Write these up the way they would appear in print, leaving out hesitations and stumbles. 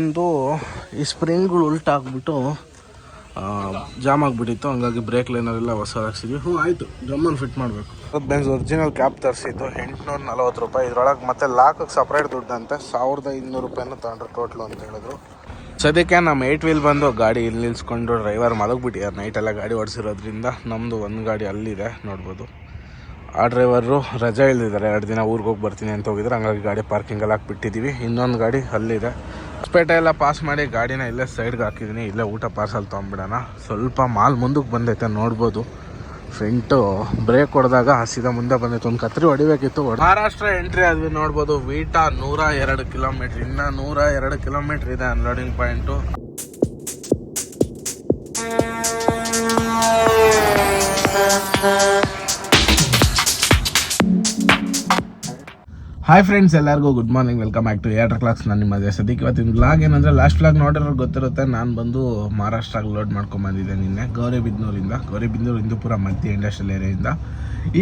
ಒಂದು ಈ ಸ್ಪ್ರಿಂಗ್ಗಳು ಉಲ್ಟಾಗ್ಬಿಟ್ಟು ಜಾಮ್ ಆಗಿಬಿಟ್ಟಿತ್ತು. ಹಂಗಾಗಿ ಬ್ರೇಕ್ ಲೈನರೆಲ್ಲ ಹೊಸ ಹಾಕ್ಸಿದ್ವಿ. ಆಯಿತು, ಡ್ರಮ್ಮನ್ನು ಫಿಟ್ ಮಾಡಬೇಕು. ಬೆಂಜ್ ಒರಿಜಿನಲ್ ಕ್ಯಾಪ್ ತರಿಸಿದ್ದು ₹840. ಇದ್ರೊಳಗೆ ಮತ್ತೆ ಲಾಕಕ್ಕೆ ಸಪ್ರೇಟ್ ದುಡ್ಡಂತೆ ₹1200 ತೊಗೊಂಡ್ರು ಟೋಟ್ಲು ಅಂತ ಹೇಳಿದ್ರು. ಸದ್ಯಕ್ಕೆ ನಮ್ಮ 8 ವೀಲ್ ಬಂದು ಗಾಡಿ ಇಲ್ಲಿ ನಿಲ್ಸ್ಕೊಂಡು ಡ್ರೈವರ್ ಮಲಗಿಬಿಟ್ಟಿದ್ದಾರೆ. ನೈಟೆಲ್ಲ ಗಾಡಿ ಓಡಿಸಿರೋದ್ರಿಂದ ನಮ್ಮದು ಒಂದು ಗಾಡಿ ಅಲ್ಲಿದೆ ನೋಡ್ಬೋದು. ಆ ಡ್ರೈವರು ರಜೆ ಇಳಿದಿದ್ದಾರೆ, 2 ದಿನ ಊರಿಗೆ ಹೋಗಿ ಬರ್ತೀನಿ ಅಂತ ಹೋಗಿದ್ರು. ಹಂಗಾಗಿ ಗಾಡಿ ಪಾರ್ಕಿಂಗಲ್ಲಿ ಹಾಕಿಬಿಟ್ಟಿದ್ದೀವಿ. ಇನ್ನೊಂದು ಗಾಡಿ ಅಲ್ಲಿದೆ. ಹೊಸಪೇಟೆ ಎಲ್ಲ ಪಾಸ್ ಮಾಡಿ ಗಾಡಿನ ಇಲ್ಲೇ ಸೈಡ್ಗೆ ಹಾಕಿದ್ದೀನಿ. ಇಲ್ಲೇ ಊಟ ಪಾರ್ಸಲ್ ತೊಗೊಂಬಿಡೋಣ. ಸ್ವಲ್ಪ ಮಾಲ್ ಮುಂದಕ್ಕೆ ಬಂದೈತೆ ನೋಡ್ಬೋದು. ಫ್ರಂಟು ಬ್ರೇಕ್ ಹೊಡೆದಾಗ ಸೀದಾ ಮುಂದೆ ಬಂದೈತೆ. ಒಂದು ಕತ್ರಿ ಹೊಡಿಬೇಕಿತ್ತು. ಮಹಾರಾಷ್ಟ್ರ ಎಂಟ್ರಿ ಆದ್ವಿ ನೋಡ್ಬೋದು. ವೀಟಾ 102 ಕಿಲೋಮೀಟ್ರ್, ಇನ್ನೂ 102 ಕಿಲೋಮೀಟ್ರ್ ಇದೆ ಅನ್ಲೋಡಿಂಗ್ ಪಾಯಿಂಟು. ಹಾಯ್ ಫ್ರೆಂಡ್ಸ್, ಎಲ್ಲರಿಗೂ good morning. Welcome back to Air Clocks. ನಾನು ನಿಮ್ಮ ಸದ್ಯಕ್ಕೆ ಇವತ್ತಿನ ವ್ಲಾಗ್ ಏನಂದರೆ, ಲಾಸ್ಟ್ ವ್ಲಾಗ್ ನೋಡಿರೋರು ಗೊತ್ತಿರುತ್ತೆ. ನಾನು ಬಂದು ಮಹಾರಾಷ್ಟ್ರಾಗ ಲೋಡ್ ಮಾಡ್ಕೊಂಬಂದಿದ್ದೆ ನಿನ್ನೆ ಗೌರಿಬಿದನೂರು ಹಿಂದೂಪುರ ಮಧ್ಯ ಇಂಡಸ್ಟ್ರಿಯಲ್ ಏರಿಯಿಂದ.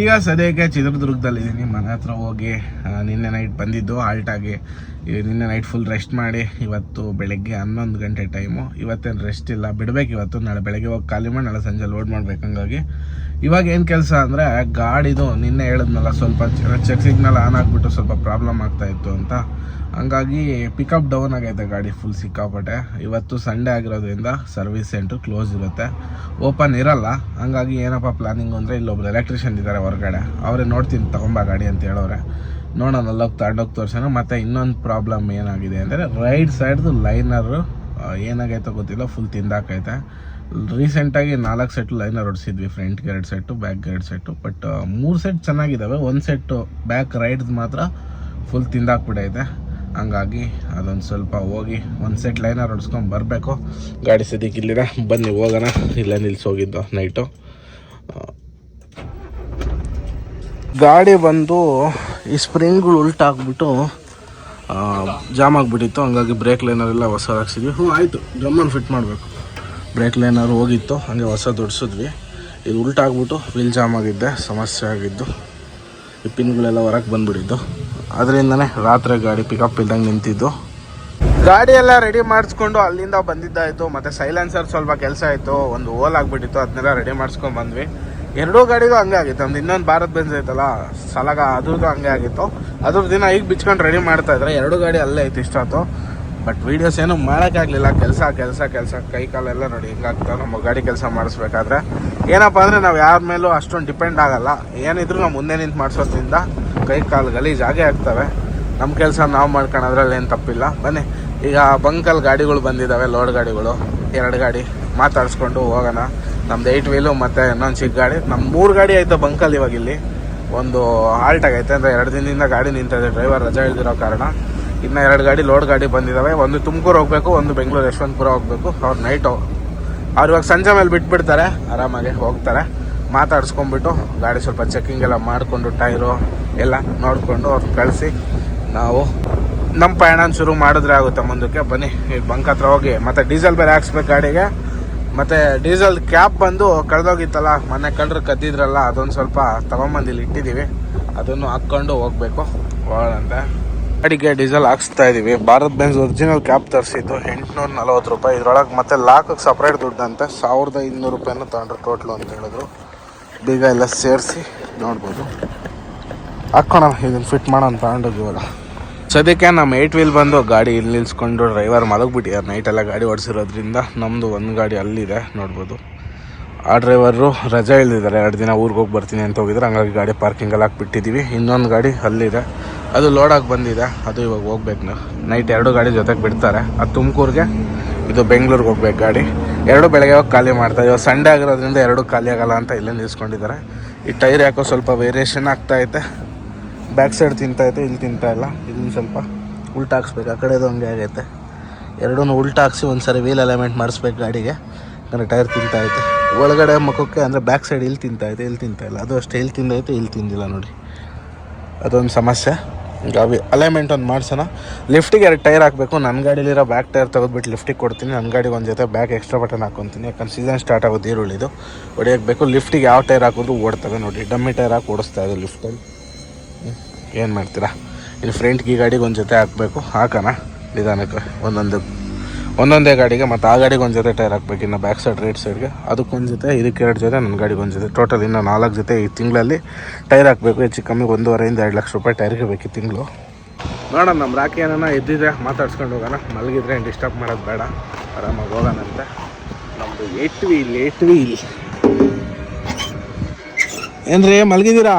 ಈಗ ಸದ್ಯಕ್ಕೆ ಚಿತ್ರದುರ್ಗದಲ್ಲಿದ್ದೀನಿ. ಮನೆ ಹತ್ರ ಹೋಗಿ ನಿನ್ನೆ ನೈಟ್ ಬಂದಿದ್ದು ಆಲ್ಟಾಗಿ. ನಿನ್ನೆ ನೈಟ್ ಫುಲ್ ರೆಸ್ಟ್ ಮಾಡಿ ಇವತ್ತು ಬೆಳಗ್ಗೆ 11 ಗಂಟೆ ಟೈಮು. ಇವತ್ತೇನು ರೆಸ್ಟ್ ಇಲ್ಲ, ಬಿಡಬೇಕು ಇವತ್ತು. ನಾಳೆ ಬೆಳಗ್ಗೆ ಹೋಗಿ ಖಾಲಿ ಮಾಡಿ ನಾಳೆ ಸಂಜೆ ಲೋಡ್ ಮಾಡ್ಬೇಕು. ಹಂಗಾಗಿ ಇವಾಗ ಏನು ಕೆಲಸ ಅಂದರೆ, ಗಾಡಿದು ನಿನ್ನೆ ಹೇಳಿದ್ನಲ್ಲ ಸ್ವಲ್ಪ ಚೆಕ್ ಸಿಗ್ನಲ್ ಆನ್ ಆಗಿಬಿಟ್ಟು ಸ್ವಲ್ಪ ಪ್ರಾಬ್ಲಮ್ ಆಗ್ತಾಯಿತ್ತು ಅಂತ. ಹಂಗಾಗಿ ಪಿಕಪ್ ಡೌನ್ ಆಗೈತೆ ಗಾಡಿ ಫುಲ್ ಸಿಕ್ಕಾಪಟ್ಟೆ. ಇವತ್ತು ಸಂಡೇ ಆಗಿರೋದ್ರಿಂದ ಸರ್ವಿಸ್ ಸೆಂಟ್ರ್ ಕ್ಲೋಸ್ ಇರುತ್ತೆ, ಓಪನ್ ಇರಲ್ಲ. ಹಂಗಾಗಿ ಏನಪ್ಪ ಪ್ಲಾನಿಂಗ್ ಅಂದರೆ, ಇಲ್ಲೊಬ್ರು ಎಲೆಕ್ಟ್ರಿಷಿಯನ್ ಇದ್ದಾರೆ ಹೊರಗಡೆ, ಅವರೇ ನೋಡ್ತೀನಿ ತಗೊಂಬ ಗಾಡಿ ಅಂತ ಹೇಳೋರೆ. ನೋಡೋಣ, ಅಲ್ಲೋಗಿ ತಗೊಂಡೋಗಿ ತೋರ್ಸೋಣ. ಮತ್ತು ಇನ್ನೊಂದು ಪ್ರಾಬ್ಲಮ್ ಏನಾಗಿದೆ ಅಂದರೆ, ರೈಟ್ ಸೈಡ್ದು ಲೈನರು ಏನಾಗೈತೋ ಗೊತ್ತಿಲ್ಲ, ಫುಲ್ ತಿಂದಾಕೈತೆ. ರೀಸೆಂಟಾಗಿ 4 ಸೆಟ್ ಲೈನರ್ ಹೊಡಿಸಿದ್ವಿ. ಫ್ರಂಟ್ಗೆ 2 ಸೆಟ್ಟು, ಬ್ಯಾಕ್ಗೆ 2 ಸೆಟ್ಟು. ಬಟ್ 3 ಸೆಟ್ ಚೆನ್ನಾಗಿದ್ದಾವೆ. 1 ಸೆಟ್ಟು ಬ್ಯಾಕ್ ರೈಡ್ದು ಮಾತ್ರ ಫುಲ್ ತಿಂದಾಕ್ಬಿಟ್ಟೈತೆ. ಹಂಗಾಗಿ ಅದೊಂದು ಸ್ವಲ್ಪ ಹೋಗಿ 1 ಸೆಟ್ ಲೈನರ್ ಹೊಡ್ಸ್ಕೊಂಡು ಬರಬೇಕು. ಗಾಡಿ ಸದ್ಯಕ್ಕೆ ಇಲ್ಲಿದೆ, ಬನ್ನಿ ಹೋಗೋಣ. ಇಲ್ಲೇ ನಿಲ್ಸೋಗಿದ್ದು ನೈಟು. ಗಾಡಿ ಬಂದು ಈ ಸ್ಪ್ರಿಂಗ್ಗಳು ಉಲ್ಟಾಗ್ಬಿಟ್ಟು ಜಾಮ್ ಆಗಿಬಿಟ್ಟಿತ್ತು. ಹಂಗಾಗಿ ಬ್ರೇಕ್ ಲೈನರೆಲ್ಲ ಹೊಸ ಹಾಕ್ಸಿದ್ವಿ. ಆಯಿತು, ಡ್ರಮ್ಮನ್ನು ಫಿಟ್ ಮಾಡಬೇಕು. ಬ್ರೇಕ್ ಲೈನರ್ ಹೋಗಿತ್ತು, ಹಾಗೆ ಹೊಸ ದುಡ್ಸಿದ್ವಿ. ಇದು ಉಲ್ಟಾಗ್ಬಿಟ್ಟು ವೀಲ್ ಜಾಮ್ ಆಗಿದ್ದೆ, ಸಮಸ್ಯೆ ಆಗಿದ್ದು. ಈ ಪಿನ್ಗಳೆಲ್ಲ ಹೊರಗೆ ಬಂದುಬಿಟ್ಟಿದ್ದು. ಅದರಿಂದನೇ ರಾತ್ರಿ ಗಾಡಿ ಪಿಕಪ್ ಇಲ್ದಂಗೆ ನಿಂತಿದ್ದು. ಗಾಡಿ ಎಲ್ಲ ರೆಡಿ ಮಾಡಿಸ್ಕೊಂಡು ಅಲ್ಲಿಂದ ಬಂದಿದ್ದಾಯಿತು. ಮತ್ತು ಸೈಲೆನ್ಸರ್ ಸ್ವಲ್ಪ ಕೆಲಸ ಆಯಿತು, ಒಂದು ಹೋಲ್ ಆಗಿಬಿಟ್ಟಿತ್ತು. ಅದನ್ನೆಲ್ಲ ರೆಡಿ ಮಾಡಿಸ್ಕೊಂಡು ಬಂದ್ವಿ. 2 ಗಾಡಿಗೂ ಹಂಗೆ ಆಗಿತ್ತು. ನಮ್ದು ಇನ್ನೊಂದು ಭಾರತ್ ಬೆಂಜ್ ಐತಲ್ಲ ಸಲಾಗ, ಅದ್ರದ್ದು ಹಂಗೆ ಆಗಿತ್ತು. ಅದ್ರ ದಿನ ಈಗ ಬಿಚ್ಕೊಂಡು ರೆಡಿ ಮಾಡ್ತಾಯಿದ್ರೆ 2 ಗಾಡಿ ಅಲ್ಲೇ ಐತೆ ಇಷ್ಟೊತ್ತು. ಬಟ್ ವೀಡಿಯೋಸ್ ಏನೂ ಮಾಡೋಕ್ಕಾಗಲಿಲ್ಲ. ಕೆಲಸ ಕೈ ಕಾಲೆಲ್ಲ ನೋಡಿ ಹಿಂಗಾಗ್ತಾವೆ ನಮ್ಮ ಗಾಡಿ ಕೆಲಸ ಮಾಡಿಸ್ಬೇಕಾದ್ರೆ. ಏನಪ್ಪ ಅಂದರೆ, ನಾವು ಯಾರ ಮೇಲೂ ಅಷ್ಟೊಂದು ಡಿಪೆಂಡ್ ಆಗಲ್ಲ. ಏನಿದ್ರು ನಾವು ಮುಂದೆ ನಿಂತು ಮಾಡಿಸೋದ್ರಿಂದ ಕೈ ಕಾಲು ಗಲೀಜಾಗೇ ಆಗ್ತವೆ. ನಮ್ಮ ಕೆಲಸ ನಾವು ಮಾಡ್ಕೊಳೋದ್ರಲ್ಲಿ ಏನು ತಪ್ಪಿಲ್ಲ. ಬನ್ನಿ, ಈಗ ಬಂಕಲ್ಲಿ ಗಾಡಿಗಳು ಬಂದಿದ್ದಾವೆ, ಲೋಡ್ ಗಾಡಿಗಳು 2 ಗಾಡಿ ಮಾತಾಡಿಸ್ಕೊಂಡು ಹೋಗೋಣ. ನಮ್ದು 8 ವೀಲು ಮತ್ತು ಇನ್ನೊಂದು ಚಿಕ್ಕ ಗಾಡಿ. ನಮ್ಮ 3 ಗಾಡಿ ಆಯಿತು ಬಂಕಲ್ಲಿ. ಇವಾಗ ಇಲ್ಲಿ ಒಂದು ಹಾಲ್ಟ್ ಆಗೈತೆ. ಅಂದರೆ 2 ದಿನದಿಂದ ಗಾಡಿ ನಿಂತಿದೆ, ಡ್ರೈವರ್ ರಜೆ ಇಲ್ದಿರೋ ಕಾರಣ. ಇನ್ನು 2 ಗಾಡಿ ಲೋಡ್ ಗಾಡಿ ಬಂದಿದ್ದಾವೆ. ಒಂದು ತುಮಕೂರು ಹೋಗಬೇಕು, ಒಂದು ಬೆಂಗಳೂರು ಯಶವಂತಪುರ ಹೋಗಬೇಕು. ಅವ್ರು ನೈಟು ಅವ್ರು ಇವಾಗ ಸಂಜೆ ಮೇಲೆ ಬಿಟ್ಬಿಡ್ತಾರೆ, ಆರಾಮಾಗಿ ಹೋಗ್ತಾರೆ. ಮಾತಾಡಿಸ್ಕೊಂಡ್ಬಿಟ್ಟು ಗಾಡಿ ಸ್ವಲ್ಪ ಚೆಕ್ಕಿಂಗ್ ಎಲ್ಲ ಮಾಡಿಕೊಂಡು ಟೈರು ಎಲ್ಲ ನೋಡಿಕೊಂಡು ಅವ್ರು ಕಳಿಸಿ ನಾವು ನಮ್ಮ ಪ್ರಯಾಣ ಶುರು ಮಾಡಿದ್ರೆ ಆಗುತ್ತೆ ಮುಂದಕ್ಕೆ. ಬನ್ನಿ, ಈ ಬಂಕ್ ಹತ್ರ ಹೋಗಿ ಮತ್ತು ಡೀಸೆಲ್ ಬೇರೆ ಹಾಕ್ಸ್ಬೇಕು ಗಾಡಿಗೆ. ಮತ್ತು ಡೀಸೆಲ್ ಕ್ಯಾಪ್ ಬಂದು ಕಳೆದೋಗಿತ್ತಲ್ಲ, ಮೊನ್ನೆ ಕಳ್ಳರು ಕದ್ದಿದ್ರಲ್ಲ, ಅದೊಂದು ಸ್ವಲ್ಪ ತೊಗೊಂಬಂದು ಇಲ್ಲಿ ಇಟ್ಟಿದ್ದೀವಿ. ಅದನ್ನು ಹಾಕ್ಕೊಂಡು ಹೋಗಬೇಕು ಹೋಗೋಣಂತೆ. ಗಾಡಿಗೆ ಡೀಸೆಲ್ ಹಾಕ್ಸ್ತಾ ಇದ್ದೀವಿ. ಭಾರತ್ ಬೆಂಜ್ ಒರಿಜಿನಲ್ ಕ್ಯಾಪ್ ತರಿಸಿದ್ದು ₹840. ಇದ್ರೊಳಗೆ ಮತ್ತೆ ಲಾಕಕ್ಕೆ ಸಪ್ರೇಟ್ ದುಡ್ಡಂತೆ ₹1200 ತೊಗೊಂಡ್ರು ಟೋಟ್ಲು ಅಂತ ಹೇಳಿದ್ರು. ಬೀಗ ಎಲ್ಲ ಸೇರಿಸಿ ನೋಡ್ಬೋದು. ಹಾಕ್ಕೊಳೋಣ, ಇದನ್ನು ಫಿಟ್ ಮಾಡೋಣ ತಗೊಂಡೋಗಿವಾಗ. ಸದ್ಯಕ್ಕೆ ನಮ್ಮ 8 ವೀಲ್ ಬಂದು ಗಾಡಿ ಇಲ್ಲಿ ನಿಲ್ಸ್ಕೊಂಡು ಡ್ರೈವರ್ ಮಲಗಿಬಿಟ್ಟಿದ್ದಾರೆ. ನೈಟೆಲ್ಲ ಗಾಡಿ ಓಡಿಸಿರೋದ್ರಿಂದ ನಮ್ಮದು ಒಂದು ಗಾಡಿ ಅಲ್ಲಿದೆ ನೋಡ್ಬೋದು. ಆ ಡ್ರೈವರು ರಜೆ ಇಳಿದಿದ್ದಾರೆ, 2 ದಿನ ಊರಿಗೆ ಹೋಗಿ ಬರ್ತೀನಿ ಅಂತ ಹೋಗಿದ್ರು. ಹಂಗಾಗಿ ಗಾಡಿ ಪಾರ್ಕಿಂಗಲ್ಲಿ ಹಾಕಿಬಿಟ್ಟಿದ್ದೀವಿ. ಇನ್ನೊಂದು ಗಾಡಿ ಅಲ್ಲಿದೆ, ಅದು ಲೋಡಾಗಿ ಬಂದಿದೆ. ಅದು ಇವಾಗ ಹೋಗ್ಬೇಕು. ನೈಟ್ 2 ಗಾಡಿ ಜೊತೆಗೆ ಬಿಡ್ತಾರೆ. ಅದು ತುಮಕೂರಿಗೆ, ಇದು ಬೆಂಗಳೂರಿಗೆ ಹೋಗ್ಬೇಕು ಗಾಡಿ. 2 ಬೆಳಗ್ಗೆ ಹೋಗಿ ಖಾಲಿ ಮಾಡ್ತಾರೆ. ಇವಾಗ ಸಂಡೇ ಆಗಿರೋದ್ರಿಂದ 2 ಖಾಲಿ ಆಗೋಲ್ಲ ಅಂತ ಇಲ್ಲೇ ನಿಲ್ಸ್ಕೊಂಡಿದ್ದಾರೆ. ಈ ಟೈರ್ ಯಾಕೋ ಸ್ವಲ್ಪ ವೇರಿಯೇಷನ್ ಆಗ್ತಾಯಿದೆ. ಬ್ಯಾಕ್ ಸೈಡ್ ತಿಂತಾಯಿದೆ, ಇಲ್ಲಿ ತಿಂತಾಯಿಲ್ಲ. ಇದನ್ನು ಸ್ವಲ್ಪ ಉಲ್ಟಾ ಹಾಕ್ಸ್ಬೇಕು. ಆ ಕಡೆದು ಹಂಗೆ ಆಗೈತೆ. 2 ಉಲ್ಟಾ ಹಾಕ್ಸಿ ಒಂದು ಸರಿ ವೀಲ್ ಅಲೈನ್ಮೆಂಟ್ ಮಾಡಿಸ್ಬೇಕು ಗಾಡಿಗೆ. ಯಾಕಂದರೆ ಟೈರ್ ತಿಂತಾಯಿದೆ ಒಳಗಡೆ ಮುಖಕ್ಕೆ. ಅಂದರೆ ಬ್ಯಾಕ್ ಸೈಡ್ ಇಲ್ಲಿ ತಿಂತಾಯಿದೆ, ಇಲ್ಲಿ ತಿಂತಾಯಿಲ್ಲ. ಅದು ಅಷ್ಟೇ ಇಲ್ಲಿ ತಿಂದೈತೆ, ಇಲ್ಲಿ ತಿಂದಿಲ್ಲ ನೋಡಿ. ಅದೊಂದು ಸಮಸ್ಯೆ. ಈಗ ಅಲೈನ್ಮೆಂಟ್ ಒಂದು ಮಾಡ್ಸೋಣ. ಲಿಫ್ಟಿಗೆ 2 ಟೈರ್ ಹಾಕಬೇಕು. ನನ್ನ ಗಾಡೀಲಿರೋ ಬ್ಯಾಕ್ ಟೈರ್ ತೆಗೆದುಬಿಟ್ಟು ಲಿಫ್ಟಿಗೆ ಕೊಡ್ತೀನಿ. ನನ್ನ ಗಾಡಿಗೆ ಒಂದು ಜೊತೆ ಬ್ಯಾಕ್ ಎಕ್ಸ್ಟ್ರಾ ಬಟನ್ ಹಾಕ್ಕೊತೀನಿ. ಯಾಕಂದ್ರೆ ಸೀಸನ್ ಸ್ಟಾರ್ಟ್ ಆಗೋದು ಈರುಳ್ಳಿದು ಹೊಡಿಯೋಕ್ಕೆ ಬೇಕು. ಲಿಫ್ಟಿಗೆ ಯಾವ ಟೈರ್ ಹಾಕೋದು ಓಡ್ತವೆ ನೋಡಿ. ಡಮ್ಮಿ ಟೈರ್ ಹಾಕಿ ಓಡಿಸ್ತಾ ಇದೆ ಲಿಫ್ಟಲ್ಲಿ. ಏನು ಮಾಡ್ತೀರಾ? ಇಲ್ಲಿ ಫ್ರಂಟ್ಗೆ ಈ ಗಾಡಿಗೆ ಒಂದು ಜೊತೆ ಹಾಕಬೇಕು. ಹಾಕೋಣ ನಿಧಾನಕ್ಕೆ, ಒಂದೊಂದು ಒಂದೊಂದೇ ಗಾಡಿಗೆ. ಮತ್ತು ಆ ಗಾಡಿಗೆ ಒಂದು ಜೊತೆ ಟೈರ್ ಹಾಕ್ಬೇಕು, ಇನ್ನು ಬ್ಯಾಕ್ ಸೈಡ್ ರೈಟ್ ಸೈಡ್ಗೆ ಅದಕ್ಕೊಂದು ಜೊತೆ, ಇದಕ್ಕೆ 2 ಜೊತೆ, ನನ್ನ ಗಾಡಿಗೆ ಒಂದು ಜೊತೆ. ಟೋಟಲ್ ಇನ್ನು 4 ಜೊತೆ ಈ ತಿಂಗಳಲ್ಲಿ ಟೈರ್ ಹಾಕಬೇಕು. ಹೆಚ್ಚು ಕಮ್ಮಿ 1.5 2 ಲಕ್ಷ ರೂಪಾಯಿ ಟೈರ್ಗೆ ಬೇಕು ಈ ತಿಂಗಳು. ನೋಡೋಣ, ನಮ್ಮ ರಾಕಿ ಏನಾನ ಎದ್ದಿದ್ರೆ ಮಾತಾಡ್ಸ್ಕೊಂಡು ಹೋಗೋಣ. ಮಲಗಿದ್ರೆ ಡಿಸ್ಟರ್ಬ್ ಮಾಡೋದು ಬೇಡ, ಆರಾಮಾಗಿ ಹೋಗೋಣಂತೆ. ನಮ್ಮದು 8 ವೀಲ್ ಏನ್ರಿ ಮಲಗಿದ್ದೀರಾ?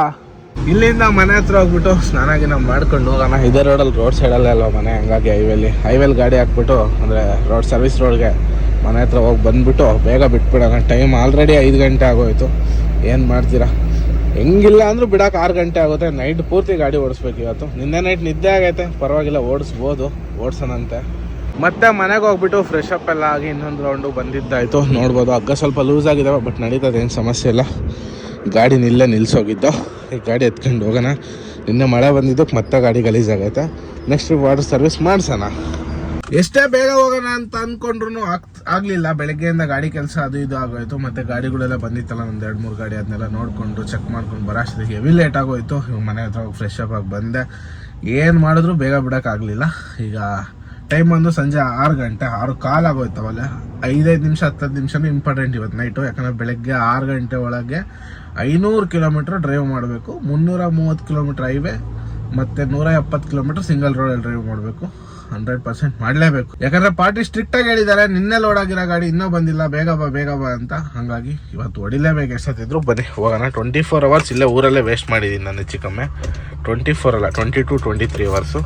ಇಲ್ಲಿಂದ ಮನೆ ಹತ್ರ ಹೋಗ್ಬಿಟ್ಟು ಸ್ನಾನ ಗಿನ ಮಾಡ್ಕೊಂಡು ಹೋಗೋಣ. ಇದೇ ರೋಡಲ್ಲಿ, ರೋಡ್ ಸೈಡಲ್ಲೇ ಅಲ್ವ ಮನೆ, ಹಂಗಾಗಿ ಹೈವೇಲಿ ಗಾಡಿ ಹಾಕ್ಬಿಟ್ಟು, ಅಂದರೆ ರೋಡ್ ಸರ್ವಿಸ್ ರೋಡ್ಗೆ ಮನೆ ಹತ್ರ ಹೋಗಿ ಬಂದುಬಿಟ್ಟು ಬೇಗ ಬಿಟ್ಬಿಡೋಣ. ಟೈಮ್ ಆಲ್ರೆಡಿ 5 ಗಂಟೆ ಆಗೋಯ್ತು. ಏನು ಮಾಡ್ತೀರಾ? ಹೆಂಗಿಲ್ಲ ಅಂದರೂ ಬಿಡೋಕೆ 6 ಗಂಟೆ ಆಗುತ್ತೆ. ನೈಟ್ ಪೂರ್ತಿ ಗಾಡಿ ಓಡಿಸ್ಬೇಕು ಇವತ್ತು. ನಿನ್ನೆ ನೈಟ್ ನಿದ್ದೆ ಆಗೈತೆ, ಪರವಾಗಿಲ್ಲ, ಓಡಿಸೋಣಂತೆ. ಮತ್ತೆ ಮನೆಗೆ ಹೋಗ್ಬಿಟ್ಟು ಫ್ರೆಶ್ ಅಪ್ ಎಲ್ಲ ಆಗಿ ಇನ್ನೊಂದು ರೌಂಡು ಬಂದಿದ್ದಾಯಿತು. ನೋಡ್ಬೋದು ಹಗ್ಗ ಸ್ವಲ್ಪ ಲೂಸ್ ಆಗಿದ್ದಾವೆ, ಬಟ್ ನಡೀತದೆ, ಏನು ಸಮಸ್ಯೆ ಇಲ್ಲ. ಗಾಡಿ ನಿಲ್ಲಿಸೋಗಿದ್ದು, ಈ ಗಾಡಿ ಎತ್ಕೊಂಡು ಹೋಗೋಣ. ನಿನ್ನೆ ಮಳೆ ಬಂದಿದ್ದಕ್ಕೆ ಮತ್ತೆ ಗಾಡಿ ಗಲೀಜಾಗೈತೆ. ನೆಕ್ಸ್ಟ್ ವಾಟರ್ ಸರ್ವಿಸ್ ಮಾಡಿಸೋಣ. ಎಷ್ಟೇ ಬೇಗ ಹೋಗೋಣ ಅಂತ ಅಂದ್ಕೊಂಡ್ರು ಆಗಲಿಲ್ಲ. ಬೆಳಗ್ಗೆಯಿಂದ ಗಾಡಿ ಕೆಲಸ ಅದು ಇದು ಆಗೋಯ್ತು. ಮತ್ತು ಗಾಡಿಗಳೆಲ್ಲ ಬಂದಿತ್ತಲ್ಲ, ಒಂದು 2-3 ಗಾಡಿ, ಅದನ್ನೆಲ್ಲ ನೋಡಿಕೊಂಡು ಚೆಕ್ ಮಾಡ್ಕೊಂಡು ಬರೋಷ್ಟಿಗೆ ಹೆವಿ ಲೇಟ್ ಆಗೋಯ್ತು. ಇವಾಗ ಮನೆ ಹತ್ರ ಹೋಗಿ ಫ್ರೆಶ್ ಅಪ್ ಆಗಿ ಬಂದೆ. ಏನು ಮಾಡಿದ್ರು ಬೇಗ ಬಿಡೋಕ್ಕಾಗಲಿಲ್ಲ. ಈಗ ಟೈಮ್ ಒಂದು ಸಂಜೆ 6 ಗಂಟೆ, 6:15 ಆಗೋಯ್ತು. ಅವಾಗ 5 ನಿಮಿಷ 10 ನಿಮಿಷನೂ ಇಂಪಾರ್ಟೆಂಟ್ ಇವತ್ತು ನೈಟು. ಯಾಕಂದರೆ ಬೆಳಗ್ಗೆ 6 ಗಂಟೆ ಒಳಗೆ 500 ಕಿಲೋಮೀಟ್ರ್ ಡ್ರೈವ್ ಮಾಡಬೇಕು. 330 ಕಿಲೋಮೀಟ್ರ್ ಹೈವೇ ಮತ್ತು 170 ಕಿಲೋಮೀಟ್ರ್ ಸಿಂಗಲ್ ರೋಡಲ್ಲಿ ಡ್ರೈವ್ ಮಾಡಬೇಕು. 100% ಮಾಡಲೇಬೇಕು. ಯಾಕಂದರೆ ಪಾರ್ಟಿ ಸ್ಟ್ರಿಕ್ಟಾಗಿ ಹೇಳಿದ್ದಾರೆ. ನಿನ್ನೆ ಲೋಡ್ ಆಗಿರೋ ಗಾಡಿ ಇನ್ನೂ ಬಂದಿಲ್ಲ, ಬೇಗ ಬಾ ಅಂತ. ಹಾಗಾಗಿ ಇವತ್ತು ಹೊಡಿಲೇಬೇಕು. ಎಷ್ಟೊತ್ತಿದ್ರು ಬನ್ನಿ ಹೋಗೋಣ. 24 ಅವರ್ಸ್ ಇಲ್ಲೇ ಊರಲ್ಲೇ ವೇಸ್ಟ್ ಮಾಡಿದ್ದೀನಿ ನಾನು, ಹೆಚ್ಚು ಕಮ್ಮಿ 24 ಅಲ್ಲ 22-23 ಅವರ್ಸು.